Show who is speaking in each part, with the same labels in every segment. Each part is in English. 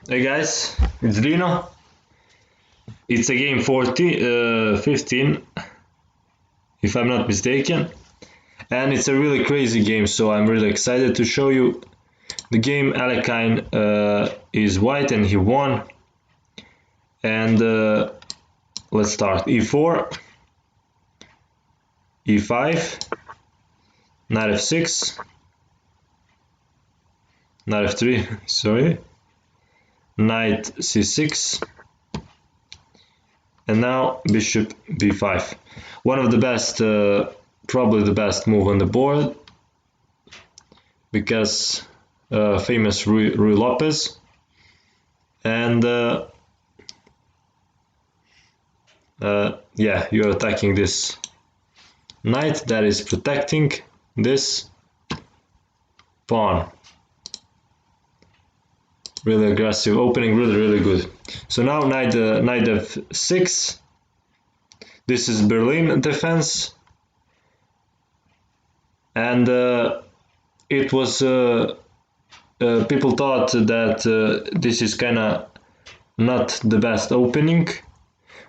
Speaker 1: Hey guys, it's Dino. It's a game 15, if I'm not mistaken, and it's a really crazy game, so I'm really excited to show you the game. Alekhine is white and he won, and let's start. E4, E5, Knight F6, Knight F3, sorry, Knight C6, and now Bishop B5. One of the best, probably the best move on the board, because famous Rui Lopez, and yeah, you're attacking this knight that is protecting this pawn. Really aggressive opening, really good. So now knight f6. This is Berlin defense, and it was people thought that this is kind of not the best opening,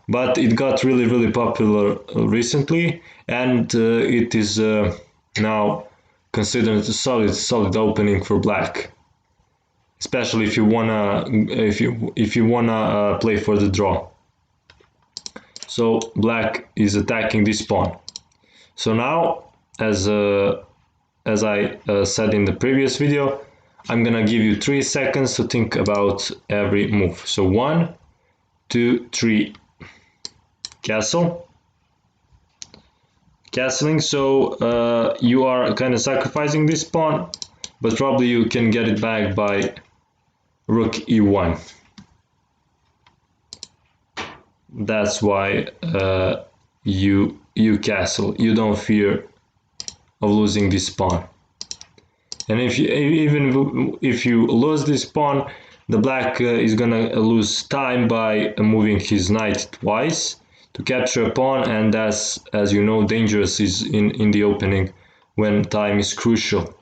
Speaker 1: but it got really popular recently, and it is now considered a solid opening for black, especially if you wanna play for the draw. So black is attacking this pawn. So now, as I said in the previous video, I'm gonna give you 3 seconds to think about every move. So 1, 2, 3, castle, castling. So you are kind of sacrificing this pawn, but probably you can get it back by rook e1. That's why you castle. You don't fear of losing this pawn. And even if you lose this pawn, the black is gonna lose time by moving his knight twice to capture a pawn, and that's, as you know, dangerous is in the opening when time is crucial.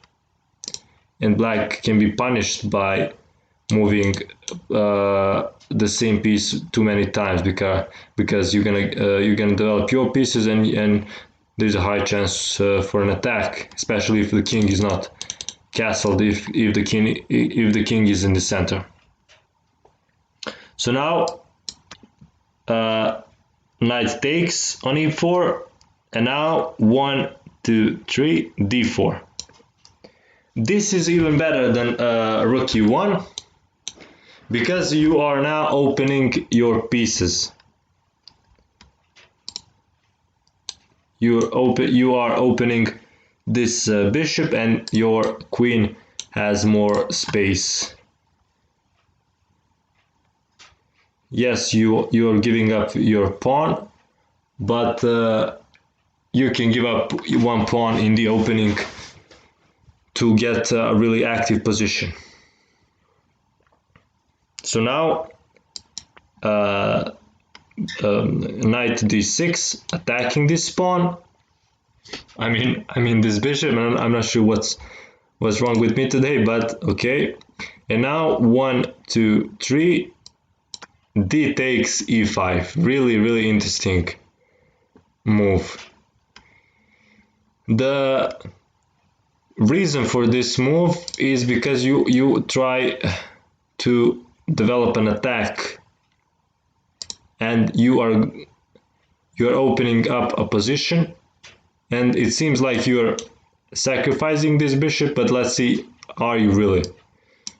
Speaker 1: And black can be punished by moving the same piece too many times, because you're gonna develop your pieces, and there's a high chance for an attack, especially if the king is not castled, if the king is in the center. So now knight takes on e4, and now 1, 2, 3, d4. This is even better than rook e1, because you are now opening your pieces. You are opening this bishop, and your queen has more space. Yes, you are giving up your pawn, but you can give up one pawn in the opening to get a really active position. So now knight d6, attacking this pawn. I mean this bishop, and I'm not sure what's wrong with me today, but okay. And now 1, 2, 3, d takes e5. Really interesting move. The reason for this move is because you try to develop an attack, and you're opening up a position, and it seems like you're sacrificing this bishop, but let's see, are you really?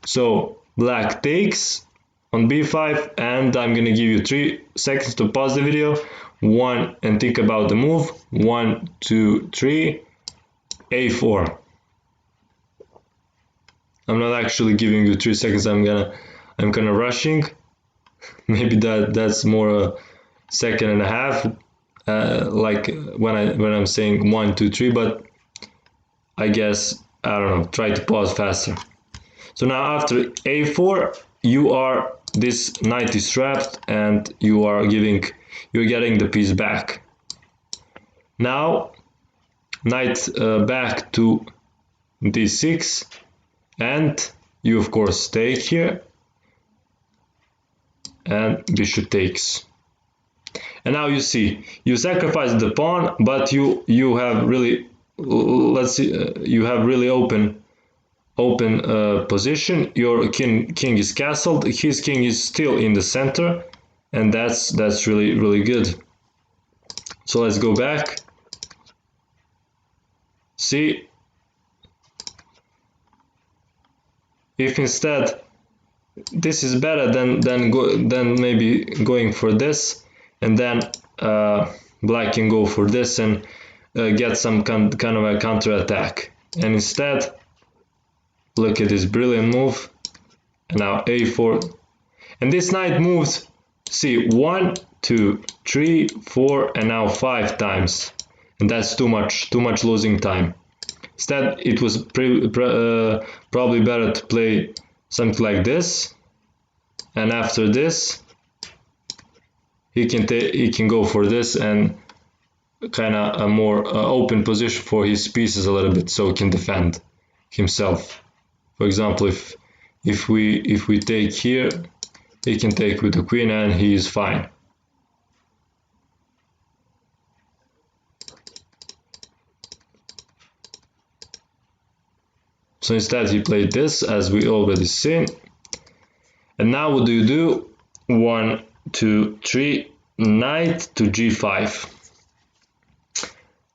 Speaker 1: So black takes on b5, and I'm gonna give you 3 seconds to pause the video, 1, and think about the move. 1, 2, 3, a4. I'm not actually giving you 3 seconds. I'm kind of rushing. Maybe that's more a second and a half, like when I'm saying 1, 2, 3. But I guess, I don't know, try to pause faster. So now after a4, this knight is trapped, and you're getting the piece back. Now knight back to d6, and you of course take here, and bishop takes. And now you see, you sacrifice the pawn, but you have really, let's see, you have really open position. Your king is castled. His king is still in the center, and that's really good. So let's go back. See, if instead this is better than maybe going for this, and then black can go for this and get some kind of a counter attack. And instead, look at this brilliant move. And now a4, and this knight moves. See, 1, 2, 3, 4, and now 5 times, and that's too much losing time. Instead, it was probably better to play something like this, and after this he can go for this and kind of a more open position for his pieces a little bit, so he can defend himself. For example, if we take here, he can take with the queen and he is fine. So instead he played this, as we already seen. And now what do you do? 1, 2, 3, knight to g5.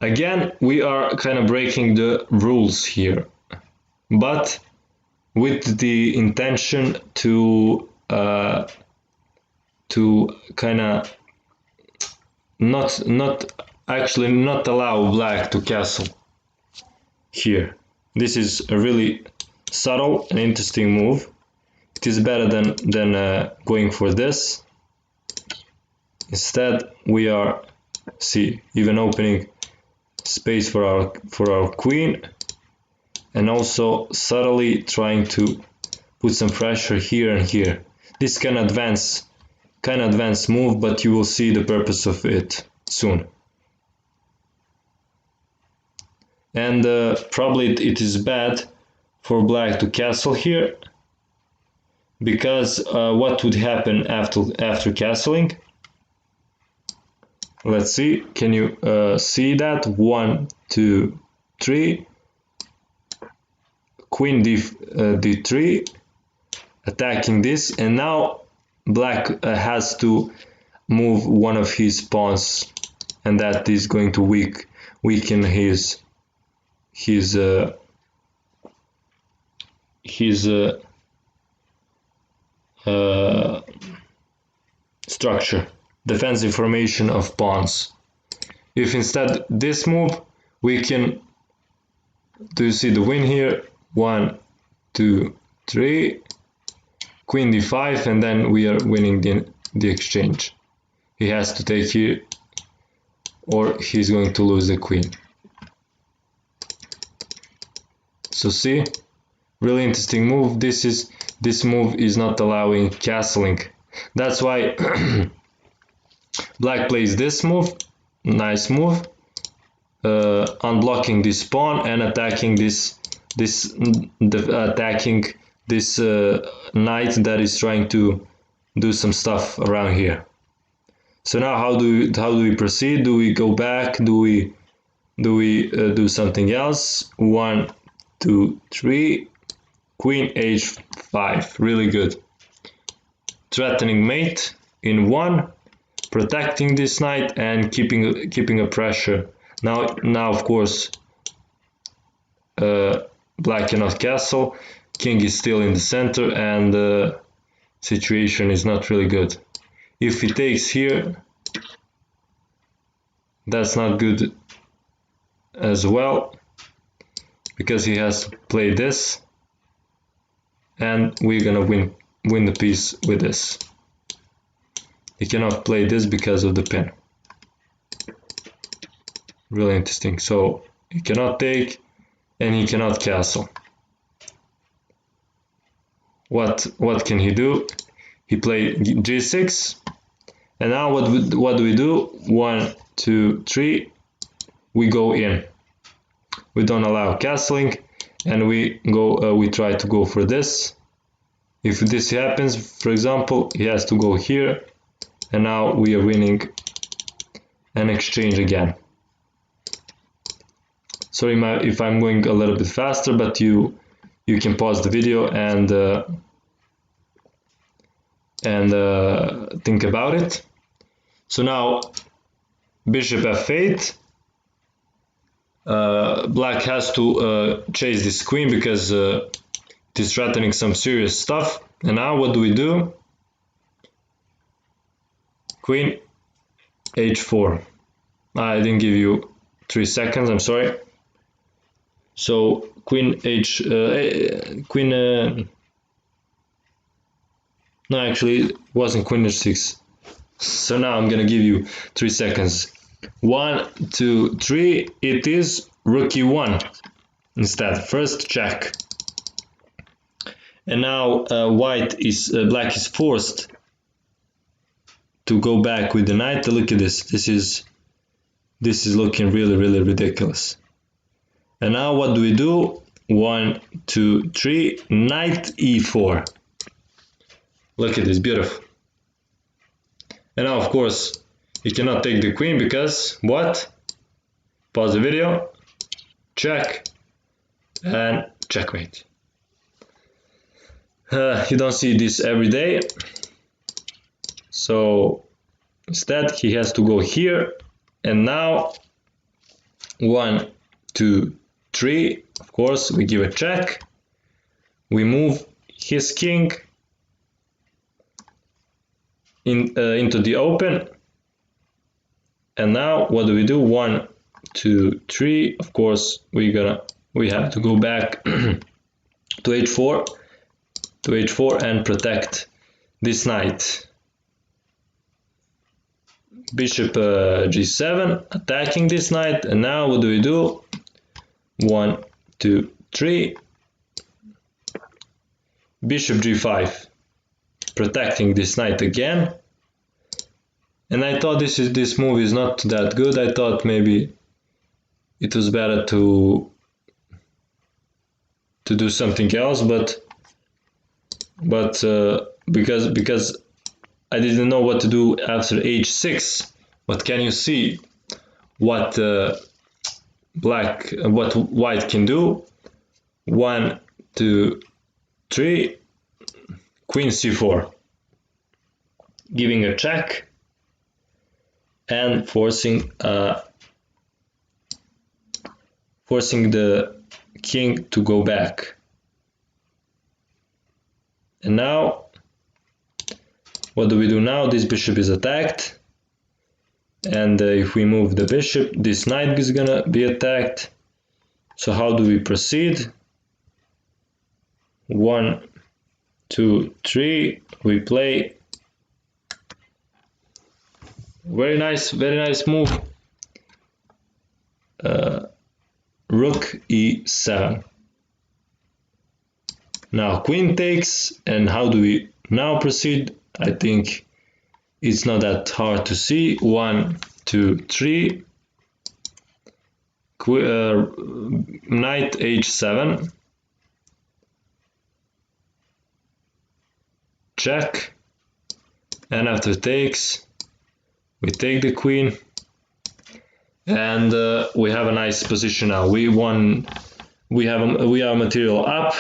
Speaker 1: Again, we are kind of breaking the rules here, but with the intention to kind of not allow black to castle here. This is a really subtle and interesting move. It is better than going for this. Instead, we are, see, even opening space for our queen, and also subtly trying to put some pressure here and here. This kind of advanced move, but you will see the purpose of it soon. And probably it is bad for black to castle here, because what would happen after castling? Let's see, can you see that? 1, 2, 3, queen d3, attacking this, and now black has to move one of his pawns, and that is going to weaken his structure, defensive formation of pawns. If instead this move, we can, do you see the win here? 1, 2, 3, queen d5, and then we are winning the exchange. He has to take here, or he's going to lose the queen. So see, really interesting move. This move is not allowing castling. That's why black plays this move, nice move, unblocking this pawn and attacking this knight that is trying to do some stuff around here. So now how do we proceed? Do we go back? Do we do something else? 1, 2, 3, queen h5, really good. Threatening mate in 1, protecting this knight and keeping a pressure. Now of course black cannot castle, king is still in the center, and the situation is not really good. If he takes here, that's not good as well, because he has to play this, and we're gonna win the piece with this. He cannot play this because of the pin. Really interesting. So he cannot take, and he cannot castle. What can he do? He played g6, and now what do we do? 1, 2, 3, we go in. We don't allow castling, and we try to go for this, If this happens, for example, he has to go here, and now we are winning an exchange again. Sorry if I'm going a little bit faster, but you can pause the video and think about it. So now bishop f8. Black has to chase this queen because it is threatening some serious stuff. And now what do we do? Queen h4. I didn't give you 3 seconds, I'm sorry. So queen no, actually it wasn't queen h6. So now I'm gonna give you 3 seconds. 1, 2, 3. It is rook e1 instead. First check. And now black is forced to go back with the knight. Look at this. This is looking really, really ridiculous. And now what do we do? 1, 2, 3. Knight e4. Look at this, beautiful. And now, of course, you cannot take the queen because what? Pause the video. Check. And checkmate. You don't see this every day. So instead, he has to go here. And now, 1, 2, 3. Of course, we give a check. We move his king into the open. And now what do we do? 1, 2, 3. Of course, we have to go back to h4 and protect this knight. Bishop g7, attacking this knight. And now what do we do? 1, 2, 3. Bishop g5, protecting this knight again. And I thought this move is not that good. I thought maybe it was better to do something else, but because I didn't know what to do after h6. But can you see what white can do? 1, 2, 3. Queen c4, giving a check and forcing the king to go back. And now what do we do now? This bishop is attacked, and if we move the bishop, this knight is gonna be attacked. So how do we proceed? 1, 2, 3. We play. Very nice move. Rook e7. Now queen takes, and how do we now proceed? I think it's not that hard to see. 1, 2, 3. Knight h7. Check. And after takes, we take the queen. And we have a nice position now. We won. We have material up.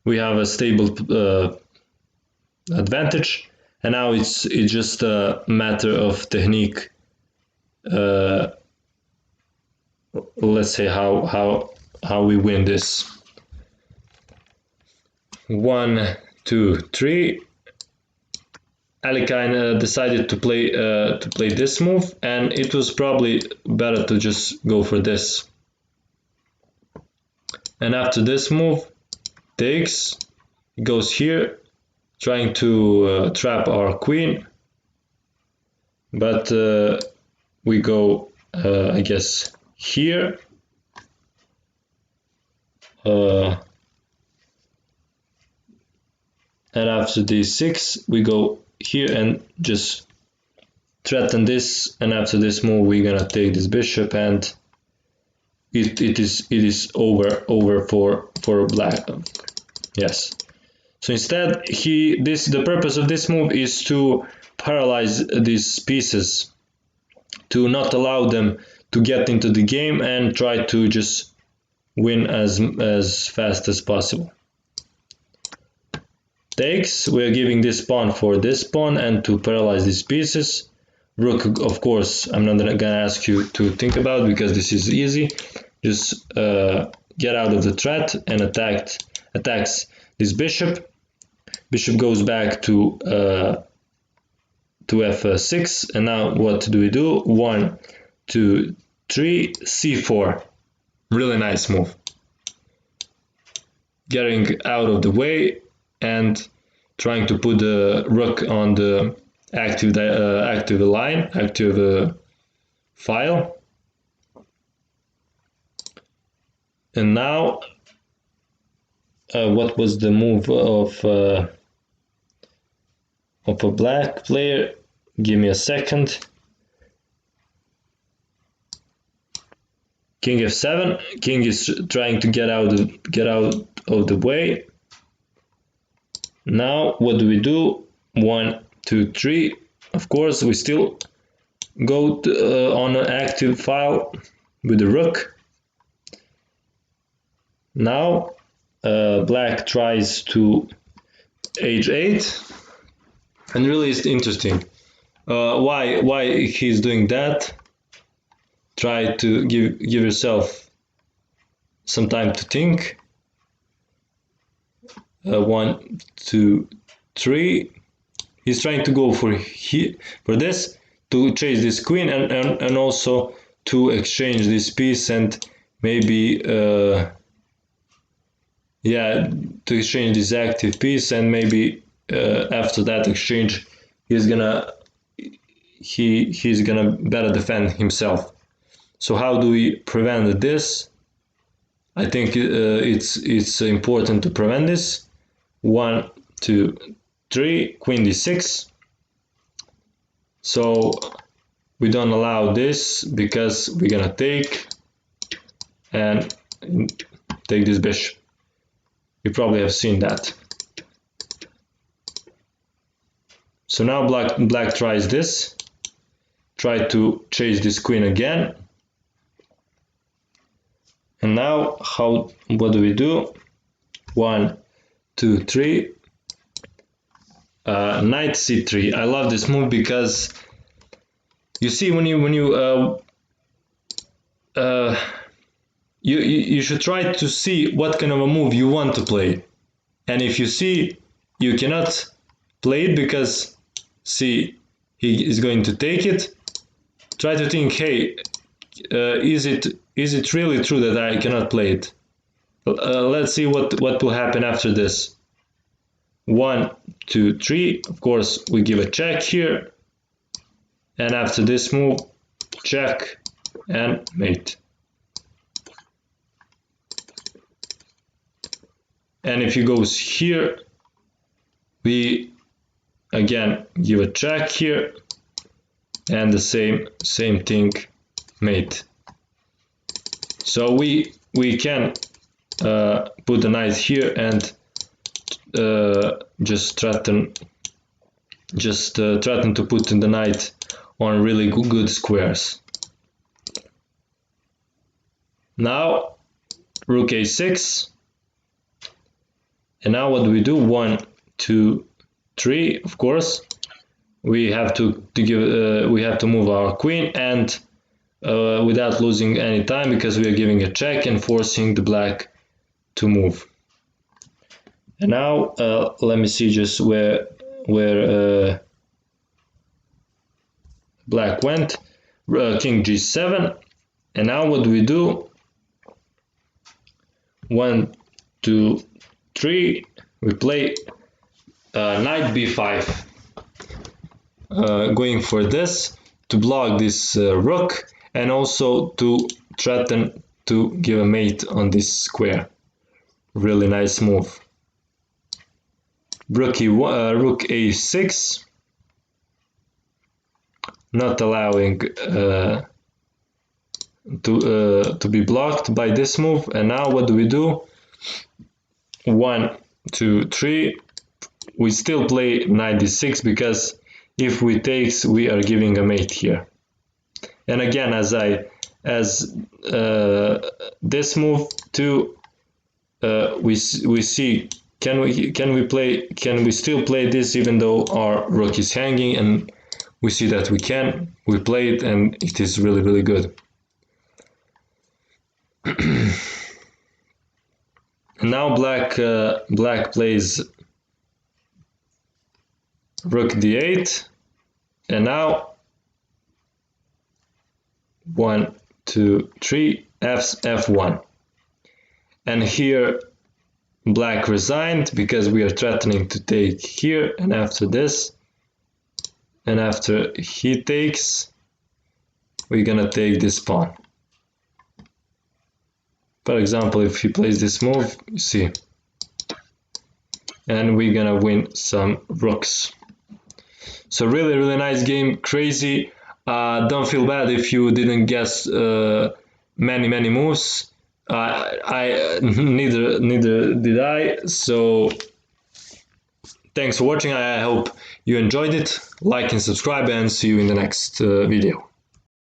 Speaker 1: We have a stable advantage, and now it's just a matter of technique. Let's say how we win this. 1, 2, 3. Alekhine decided to play this move, and it was probably better to just go for this. And after this move, takes, goes here, trying to trap our queen, but we go, I guess, here. And after d6, we go here and just threaten this. And after this move, we're gonna take this bishop, and it is over for black. Yes. So instead, the purpose of this move is to paralyze these pieces, to not allow them to get into the game and try to just win as fast as possible. Takes, we're giving this pawn for this pawn and to paralyze these pieces. Rook, of course, I'm not gonna ask you to think about because this is easy. Just get out of the threat and attacks this bishop. Bishop goes back to f6, and now what do we do? 1, 2, 3, c4. Really nice move. Getting out of the way and trying to put the rook on the active line, active file. And now, what was the move of a black player? Give me a second. King f7. King is trying to get out of the way. Now what do we do? 1, 2, 3. Of course, we still go on an active file with the rook. Now black tries to h8, and really it's interesting. Why he's doing that? Try to give yourself some time to think. 1, 2, 3. He's trying to go for this to chase this queen and also to exchange this piece and maybe to exchange this active piece, and maybe after that exchange he's gonna better defend himself. So how do we prevent this? I think it's important to prevent this. 1, 2, 3, queen d6. So we don't allow this because we're gonna take and take this bishop. You probably have seen that. So now black tries this, try to chase this queen again. And now what do we do? 1, 2, 3. Knight c3. I love this move because you see when you should try to see what kind of a move you want to play, and if you see you cannot play it because see he is going to take it, try to think, hey, is it really true that I cannot play it? Let's see what will happen after this. 1, 2, 3. Of course, we give a check here, and after this move, check and mate. And if he goes here, we again give a check here, and the same thing, mate. So we can put the knight here and just threaten to put the knight on really good squares. Now rook a6, and now what do we do? 1, 2, 3. Of course, we have to move our queen, and without losing any time, because we are giving a check and forcing the black to move. And now let me see just where black went. King g7, and now what do we do? 1, 2, 3. We play knight b5, going for this to block this rook, and also to threaten to give a mate on this square. Really nice move. Rook a6, not allowing to be blocked by this move. And now what do we do? 1, 2, 3. we still play knight d6 because if we takes, we are giving a mate here. And again, as this move too, we see can we still play this even though our rook is hanging, and we see that we can. We play it and it is really, really good. Now black plays rook d8, and now 1, 2, 3, f1. And here black resigned because we are threatening to take here, and after this, and after he takes, we're gonna take this pawn. For example, if he plays this move, you see, and we're gonna win some rooks. So really, really nice game, crazy. Don't feel bad if you didn't guess many moves. Neither did I. So thanks for watching. I hope you enjoyed it. Like and subscribe, and see you in the next video.